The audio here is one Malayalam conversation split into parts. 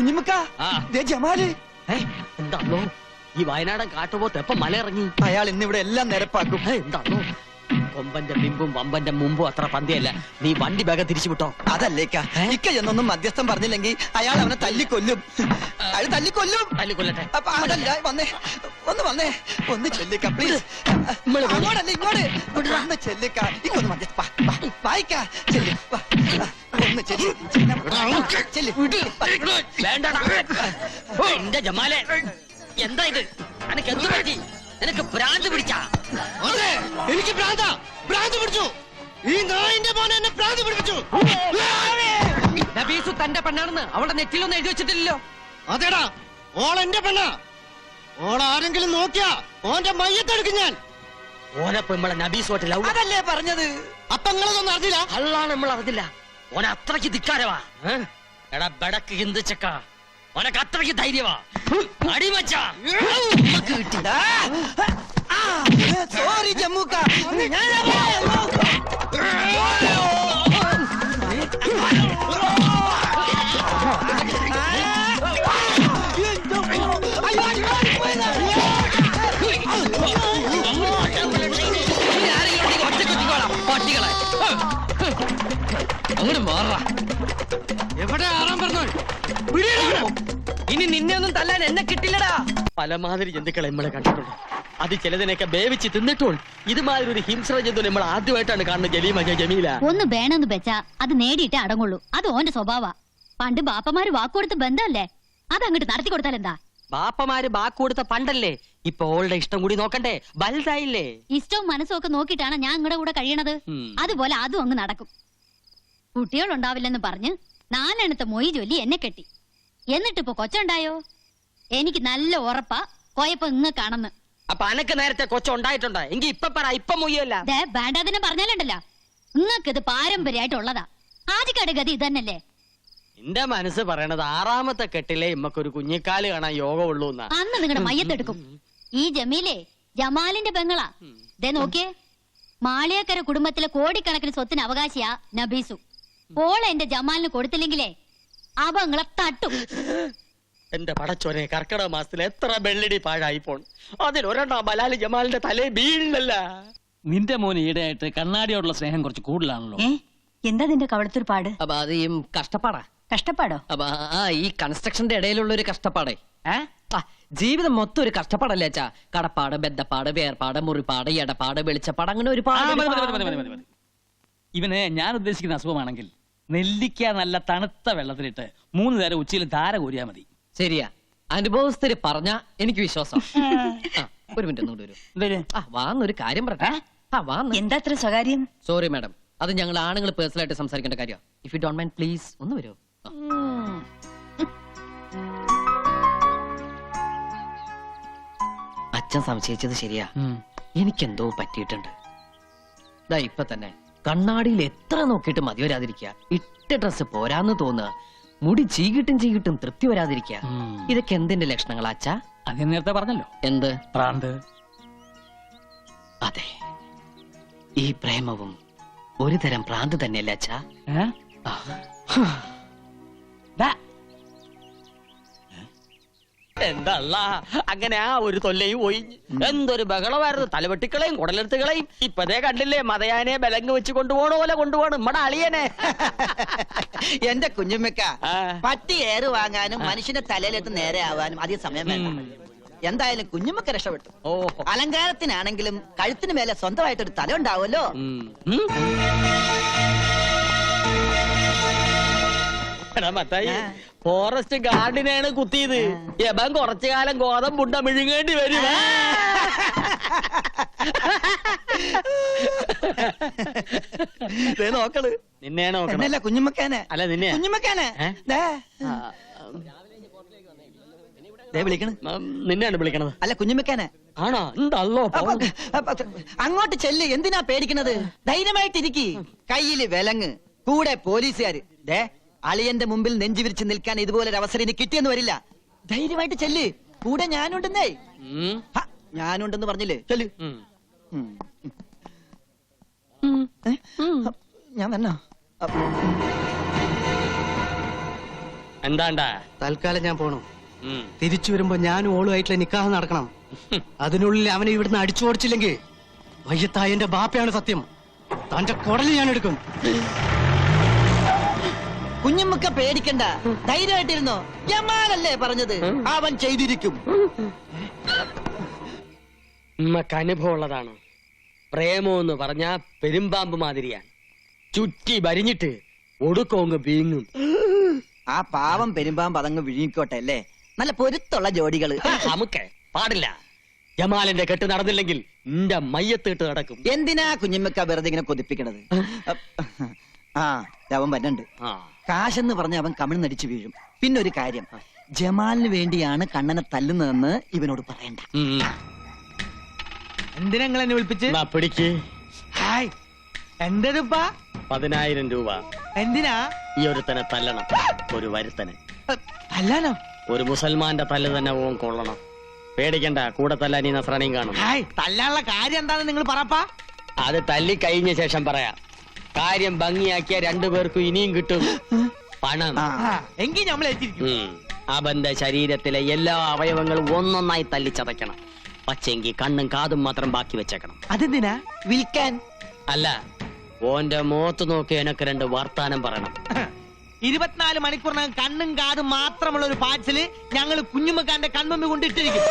കുഞ്ഞുമുക്ക ജമാല് എന്താണോ ഈ വയനാടൻ കാട്ടുപോത്ത് എപ്പം മല ഇറങ്ങി? അയാൾ ഇന്നിവിടെ എല്ലാം നിരപ്പാക്കും. എന്താണോ കൊമ്പന്റെ ബിമ്പും വമ്പന്റെ മുമ്പും അത്ര പന്തിയല്ല. നീ വണ്ടി വേഗം തിരിച്ചു വിട്ടോ. അതല്ലേക്ക ഇക്ക എന്നൊന്നും മധ്യസ്ഥം പറഞ്ഞില്ലെങ്കിൽ അയാൾ അവനെ തല്ലിക്കൊല്ലും. അയാൾ തല്ലിക്കൊല്ലും. തല്ലിക്കൊല്ലട്ടെ. അപ്പൊ അതല്ല വന്നേ ഒന്ന് ചെല്ലിക്ക പ്ലീസ്. അങ്ങോട്ടല്ലേ ഇങ്ങോട്ട് ഒന്ന് ചെല്ലിക്ക. ഇക്കൊന്ന് മധ്യസ്ഥ വായിക്ക ചെല്ലി ഒന്ന് ചെല്ലി. വേണ്ടടാ എന്റെ ജമാലെ, എന്താ ഇത്? നിനക്ക് എന്ത് പറ്റി? നിനക്ക് ഭ്രാന്ത് പിടിച്ചാ? എനിക്ക് ഭ്രാന്ത് പിടിച്ചു. ഈ നായിന്റെ മോനെ എന്നെ ഭ്രാന്ത് പിടിപ്പിച്ചു. നബീസു തന്റെ പെണ്ണാണെന്ന് അവളുടെ നെറ്റിലൊന്നും എഴുതി വെച്ചിട്ടില്ലല്ലോ. അതേടാ, ഓൾ എന്റെ പെണ്ണാ. ഓൾ ആരെങ്കിലും നോക്കിയാ ഓന്റെ മയ്യത്തെടുക്കും ഞാൻ. ഓനപ്പൊ നമ്മളെ നബീസുമായിട്ട് ലവ്. അതല്ലേ പറഞ്ഞത്. അപ്പൊ നിങ്ങളതൊന്നും അറിഞ്ഞില്ല? അല്ലാണ് നമ്മൾ അറിഞ്ഞില്ല. ഓന അത്രയ്ക്ക് ധിക്കാരവാ. എടാ ബടക്ക് ഹിന്ദിച്ചക്ക, ഓനക്ക് അത്രയ്ക്ക് ധൈര്യവാ. അടിമച്ചാ സോറി ജമ്മൂക്ക. പട്ടികളെ അങ്ങോട്ട് മാറാ. എവിടെ ആറാൻ പറഞ്ഞു? ഇനി നിന്നെ ഒന്നും തല്ലാൻ എന്നെ കിട്ടില്ലടാ. പലമാതിരി ജന്തുക്കളെ നമ്മളെ കണ്ടിട്ടുണ്ട്. അത് ചിലതിനൊക്കെ വേവിച്ച് തിന്നിട്ടും ഇതുമാതിരി ഒരു ഹിംസ്ര ജന്തു നമ്മൾ ആദ്യമായിട്ടാണ് കാണുന്നത്. ജമീല ഒന്ന് വേണമെന്ന് വെച്ചാ അത് നേടിയിട്ടേ അടങ്ങുള്ളൂ. അത് ഓന്റെ സ്വഭാവ. പണ്ട് ബാപ്പമാര് വാക്കുകൊടുത്ത് ബന്ധമല്ലേ, അത് അങ്ങോട്ട് നടത്തി കൊടുത്താൽ എന്താ? ബാപ്പമാര് ബാക്ക് കൊടുത്ത പണ്ടല്ലേ. ഇപ്പൊ ഓളുടെ ഇഷ്ടം കൂടി നോക്കണ്ടേ? വലുതായില്ലേ. ഇഷ്ടവും മനസ്സും ഒക്കെ നോക്കിയിട്ടാണ് ഞാൻ നിങ്ങളുടെ കൂടെ കഴിയണത്. അതുപോലെ അതും അങ്ങ് നടക്കും. കുട്ടികളുണ്ടാവില്ലെന്ന് പറഞ്ഞ് 4 എണ്ണത്തെ മൊയ് ചൊല്ലി എന്നെ കെട്ടി. എന്നിട്ടിപ്പോ കൊച്ചുണ്ടായോ? എനിക്ക് നല്ല ഉറപ്പാ കോയപ്പോ ഇങ്ങക്കാണെന്ന്. അപ്പൊ അനക്ക് നേരത്തെ കൊച്ചുണ്ടായിട്ടുണ്ടോ? എങ്കി ഇപ്പൊ പറ, ഇപ്പൊ മൊയ്യല്ല. വേണ്ടാതിനെ പറഞ്ഞാലുണ്ടല്ലോ, നിങ്ങൾക്ക് ഇത് പാരമ്പര്യമായിട്ടുള്ളതാ. ആദ്യക്കാട് ഗതി ഇതന്നല്ലേ. എന്റെ മനസ്സ് പറയണത് 6ാമത്തെ കെട്ടിലെ ഇമ്മക്കൊരു കുഞ്ഞിക്കാല് കാണാൻ യോഗമുള്ളൂ എന്നാ. അന്ന് നിങ്ങളുടെ മയ്യത്തെടുക്കും. ഈ ജമീലെ ജമാലിന്റെ പെങ്ങളാ. ദേ നോക്കിയേ, മാളിയക്കര കുടുംബത്തിലെ കോടിക്കണക്കിന് സ്വത്തിന് അവകാശിയാ നബീസു. ഓളെ എന്റെ ജമാലിന് കൊടുത്തില്ലെങ്കിലേ അവങ്ങളെ തട്ടും. എന്റെ പടച്ചോനെ, കർക്കിടക മാസത്തിൽ എത്ര വെള്ളടി പാഴായി പോൺ. അതിലൊരെണ്ണം ബലാലി ജമാലിന്റെ തലേ വീഴില്ലല്ല. നിന്റെ മോന് ഈടെയായിട്ട് കണ്ണാടിയോടുള്ള സ്നേഹം കുറച്ച് കൂടുതലാണല്ലോ. എന്താ നിന്റെ കവളത്തൊരു പാട്? അപ്പൊ അത് ഈ കഷ്ടപ്പാടാ. കഷ്ടപ്പാടോ? അപ്പൊ ഈ കൺസ്ട്രക്ഷന്റെ ഇടയിലുള്ള ഒരു കഷ്ടപ്പാടേ. ജീവിതം മൊത്തം ഒരു കഷ്ടപ്പാടല്ലേ അച്ഛാ. കടപ്പാട്, ബദ്ധപ്പാട്, വേർപാട്, മുറിപ്പാട്, എടപ്പാട്, വെളിച്ചപ്പാട്, അങ്ങനെ ഒരു പാട്. ഇവന് ഞാൻ ഉദ്ദേശിക്കുന്ന അസുഖമാണെങ്കിൽ നെല്ലിക്ക നല്ല തണുത്ത വെള്ളത്തിലിട്ട് 3 നേരം ഉച്ചയിൽ ധാര കോരിയാ മതി. ശരിയാ, അനുഭവസ്ഥര് പറഞ്ഞ എനിക്ക് വിശ്വാസം. ഒരു മിനിറ്റ് ഒന്നുകൂടി വരും. വാന്നൊരു കാര്യം പറട്ടെ. എന്താ അത്ര സ്വകാര്യം? സോറി മാഡം, അത് ഞങ്ങൾ ആണുങ്ങൾ പേഴ്സണൽ ആയിട്ട് സംസാരിക്കേണ്ട കാര്യം. If you don't mind please ഒന്ന് വരൂ. അച്ഛൻ സംശയിച്ചത് ശരിയാ. എനിക്കെന്തോ പറ്റിയിട്ടുണ്ട്. ഇപ്പൊ തന്നെ കണ്ണാടിയിൽ എത്ര നോക്കിയിട്ട് മതി വരാതിരിക്കുക. ഇട്ട ഡ്രസ് പോരാന്ന് തോന്നുക. മുടി ചീകിട്ടും തൃപ്തി വരാതിരിക്കുക. ഇതൊക്കെ എന്തിന്റെ ലക്ഷണങ്ങളാ അച്ഛാ? അത് നേരത്തെ പറഞ്ഞല്ലോ. എന്ത് പ്രാന്ത്? അതെ, ഈ പ്രേമവും ഒരു തരം പ്രാന്ത് തന്നെയല്ലേ അച്ഛാ? എന്തല്ല അങ്ങനെ ആ ഒരു തൊല്ലയും പോയി. എന്തൊരു ബഹളമായിരുന്നു. തലവെട്ടിക്കളയും കുടലെടുത്തുകളയും. ഇപ്പതേ കണ്ടില്ലേ, മതയാനെ ബലങ്ങ് വെച്ച് കൊണ്ടുപോകണ പോലെ കൊണ്ടുപോകണം നമ്മടെ അളിയനെ. എന്റെ കുഞ്ഞുമ്മക്ക, പട്ടി ഏറ് വാങ്ങാനും മനുഷ്യന്റെ തലയിലെത്ത് നേരെ ആവാനും അധികം സമയം വേണ്ട. എന്തായാലും കുഞ്ഞുമ്മക്ക രക്ഷപ്പെട്ടു. അലങ്കാരത്തിനാണെങ്കിലും കഴുത്തിന് മേലെ സ്വന്തമായിട്ടൊരു തല ഉണ്ടാവുമല്ലോ. ഫോറസ്റ്റ് ഗാർഡിനാണ് കുത്തിയത്. എബൻ കുറച്ചു കാലം ഗോതമ്പുണ്ട മിഴുങ്ങേണ്ടി വരും. നോക്കള് നിന്നെയാണ് നോക്കണല്ല, കുഞ്ഞുമ്മക്കാനെ. അല്ല നിന്നെ. കുഞ്ഞുമ്മക്കാനെ വിളിക്കണ. നിന്നെയാണ് വിളിക്കണത്. അല്ല കുഞ്ഞുമ്മക്കാനെ. ആണോ? എന്തല്ലോ അങ്ങോട്ട് ചെല്ല്. എന്തിനാ പേടിക്കണത്? ധൈര്യമായിട്ടിരിക്കി. കയ്യില് വിലങ്ങ്, കൂടെ പോലീസുകാര്. അളിയന്റെ മുമ്പിൽ നെഞ്ചു വിരിച്ച് നിൽക്കാൻ ഇതുപോലൊരു അവസരം ഇനി കിട്ടിയെന്ന് വരില്ല. ധൈര്യമായിട്ട് ചെല്ല്. കൂടെ ഞാനുണ്ടെന്നേ. ഞാനുണ്ടെന്ന് പറഞ്ഞില്ലേ? ചെല്ല്. ഞാൻ വന്നോ? എന്താണ്ടാ? തൽക്കാലം ഞാൻ പോണു. തിരിച്ചു വരുമ്പോ ഞാനും ഓളുമായിട്ടുള്ള നിക്കാഹ് നടക്കണം. അതിനുള്ളിൽ അവനെ ഇവിടുന്ന് അടിച്ചോടിച്ചില്ലെങ്കിൽ വയ്യത്തായന്റെ ബാപ്പയാണ് സത്യം. തന്റെ കുടല് ഞാൻ എടുക്കും. കുഞ്ഞുമ്മക്ക പേടിക്കണ്ട, ധൈര്യമായിട്ടിരുന്നോ. ജമാലല്ലേ പറഞ്ഞത്, അവൻ ചെയ്തിരിക്കും. ഉമ്മക്ക് അനുഭവം ഉള്ളതാണ്. പ്രേമം എന്ന് പറഞ്ഞാ പെരുമ്പാമ്പ് മാതിരിയാണ്. ചുറ്റി വരിഞ്ഞിട്ട് ഒടുക്കോങ്ങ് വീങ്ങും. ആ പാവം പെരുമ്പാമ്പ് അതങ്ങ് വിഴുങ്ങിക്കോട്ടെ അല്ലേ. നല്ല പൊരുത്തുള്ള ജോഡികള്. നമുക്ക് പാടില്ല. ജമാലിന്റെ കെട്ട് നടന്നില്ലെങ്കിൽ നിന്റെ മയ്യത്തിട്ട് നടക്കും. എന്തിനാ കുഞ്ഞുമ്മക്ക വെറുതെ ഇങ്ങനെ കൊതിപ്പിക്കണത്? ആ അവൻ വരണ്ട്. കാശെന്ന് പറഞ്ഞ അവൻ കമിഴ്ന്നടിച്ചു വീഴും. പിന്നെ ഒരു കാര്യം, ജമാലിന് വേണ്ടിയാണ് കണ്ണനെ തല്ലുന്നതെന്ന് ഇവനോട് പറയണ്ട. എന്തിനാ നിങ്ങൾ എന്നെ വിളിപ്പിച്ച്? പിടിക്ക്. ഹായ്, എന്റേതുപ്പാ 10,000 രൂപ. എന്തിനാ? ഈ ഒരുത്തനെ തല്ലണം. ഒരു വരുത്തനെ അല്ലാനോ? ഒരു മുസൽമാന്റെ തല്ല് തന്നെ ഓൻ കൊള്ളണം. പേടിക്കണ്ട, കൂടെ തല്ലാൻ ഈ നസ്രാണിയും കാണും. ഹായ്, തല്ലാനുള്ള കാര്യം എന്താണെന്ന് നിങ്ങൾ പറപ്പാ. അത് തല്ലി കഴിഞ്ഞ ശേഷം പറയാം. കാര്യം ഭംഗിയാക്കിയ 2 പേർക്കും ഇനിയും കിട്ടും പണം. എങ്കിൽ നമ്മൾ എത്തിയിരിക്കും. അവന്റെ ശരീരത്തിലെ എല്ലാ അവയവങ്ങളും ഒന്നൊന്നായി തല്ലിച്ചതയ്ക്കണം. പക്ഷെങ്കിൽ കണ്ണും കാതും മാത്രം ബാക്കി വെച്ചേക്കണം. അതെന്തിനാ? വിൽക്കാൻ അല്ല, ഓന്റെ മുഖത്ത് നോക്കി എനക്ക് 2 വർത്താനം പറയണം. 24 മണിക്കൂറിനകം കണ്ണും കാതും മാത്രമുള്ള ഒരു പാഴ്സല് ഞങ്ങൾ കുഞ്ഞുമ്മക്കാന്റെ കൺമുമ്പിൽ കൊണ്ടിട്ടിരിക്കും.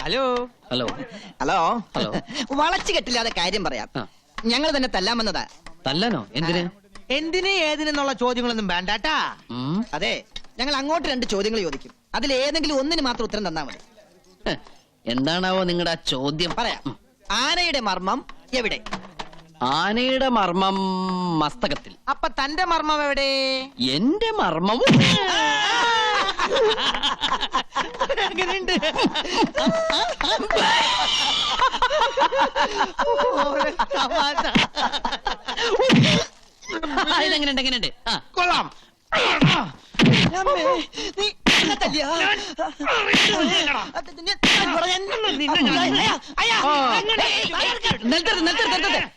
Hello hello hello hello. വളച്ചു കെട്ടില്ലാതെ കാര്യം പറയാം. ഞങ്ങൾ തന്നെ തല്ലാമെന്നതാ. തല്ലനോ? എന്തിന്? എന്തിന് ഏതിനെന്നുള്ള ചോദ്യങ്ങളൊന്നും വേണ്ടാട്ടാ. അതെ, ഞങ്ങൾ അങ്ങോട്ട് 2 ചോദ്യങ്ങൾ ചോദിക്കും. അതിൽ ഏതെങ്കിലും ഒന്നിന് മാത്രം ഉത്തരം തന്നാ മതി. എന്താണാവോ നിങ്ങളുടെ ചോദ്യം? പറയാം. ആനയുടെ മർമ്മം എവിടെ? ആനയുടെ മർമ്മം മസ്തകത്തിൽ. അപ്പൊ തന്റെ മർമ്മം എവിടെ? എന്റെ മർമ്മവും എങ്ങനെയുണ്ട്? ഇതെങ്ങനെയുണ്ട്? എങ്ങനെയുണ്ട്? കൊള്ളാം. നീ എന്നെ തല്ലിയോ?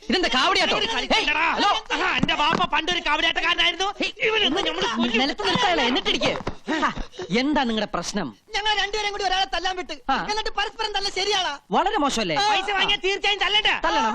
ഇതെന്താ കാവടിയാട്ടോ? എന്റെ ബാപ്പ പണ്ടൊരു കാവടിയാട്ടക്കാരനായിരുന്നു. എന്നിട്ടിരിക്കെ എന്താ നിങ്ങളുടെ പ്രശ്നം? ഞങ്ങൾ 2 പേരും കൂടി ഒരാളെ തല്ലാൻ വിട്ട്, എന്നിട്ട് പരസ്പരം തല്ല ശരിയാണോ? വളരെ മോശമല്ലേ? പൈസ വാങ്ങിയാൽ തീർച്ചയായും തല്ലണ്ടേ? തല്ലണം.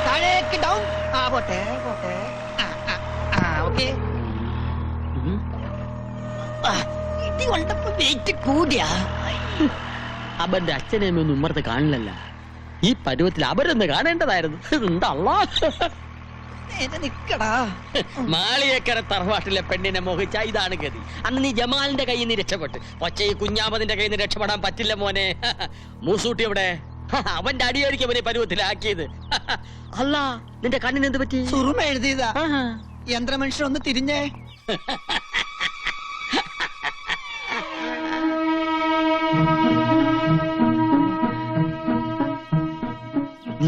താഴേക്ക് ഡൗൺ. പോട്ടെ പോട്ടെ. ഓക്കെ. ഇടി കൊണ്ടപ്പോ വെയിറ്റ് കൂടിയാ. അവന്റെ അച്ഛനെയും ഒന്നും ഉമ്മർത്ത് കാണില്ലല്ല. ഈ പരുവത്തിൽ അവരൊന്ന് കാണേണ്ടതായിരുന്നു. എന്താ നിക്കടാ. മാളിയേക്കര തറവാട്ടിലെ പെണ്ണിനെ മോഹിച്ച ഇതാണ് ഗതി. അന്ന് നീ ജമാലിന്റെ കയ്യിൽ നിന്ന് രക്ഷപ്പെട്ട്. പക്ഷേ ഈ കുഞ്ഞാമതിന്റെ കയ്യിൽ നിന്ന് രക്ഷപ്പെടാൻ പറ്റില്ല മോനെ. മൂസൂട്ടി എവിടെ? അവന്റെ അടിയൊരിക്കും അവനെ പരുവത്തിലാക്കിയത്. അല്ല, നിന്റെ കണ്ണിന് എന്ത് പറ്റി? സുറുമ എഴുതിയതാ. യന്ത്രമനുഷ്യൻ ഒന്ന് തിരിഞ്ഞേ.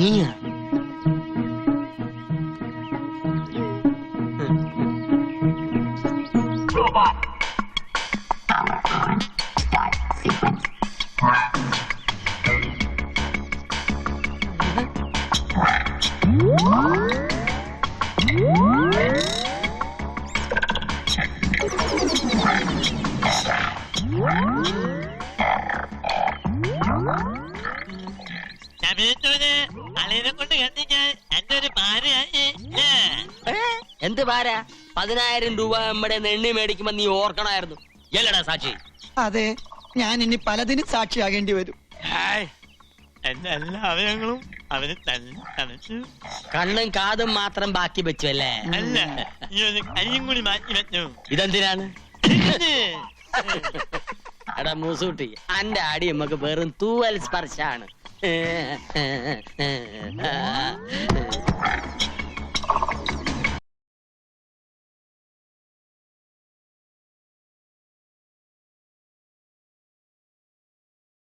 നീയാ? എന്ത് പാര? 10,000 രൂപ നമ്മുടെ നെണ്ണി മേടിക്കുമ്പോ നീ ഓർക്കണായിരുന്നു. എല്ലടാ സാക്ഷി? അതെ, ഞാൻ ഇനി പലതിനും സാക്ഷിയാകേണ്ടി വരും. എന്റെ എല്ലാ അവയവങ്ങളും അവന് തന്നെ തണച്ചു. കണ്ണും കാതും മാത്രം ബാക്കി വെച്ചു അല്ലേ? അല്ല, ഈ ഒരു കൈയും കൂടി മാറ്റി വെച്ചു. ഇതെന്തിനാണ്? എടാ മൂസൂട്ടി, അന്റെ അടി നമുക്ക് വെറും തൂവൽ സ്പർശാണ്.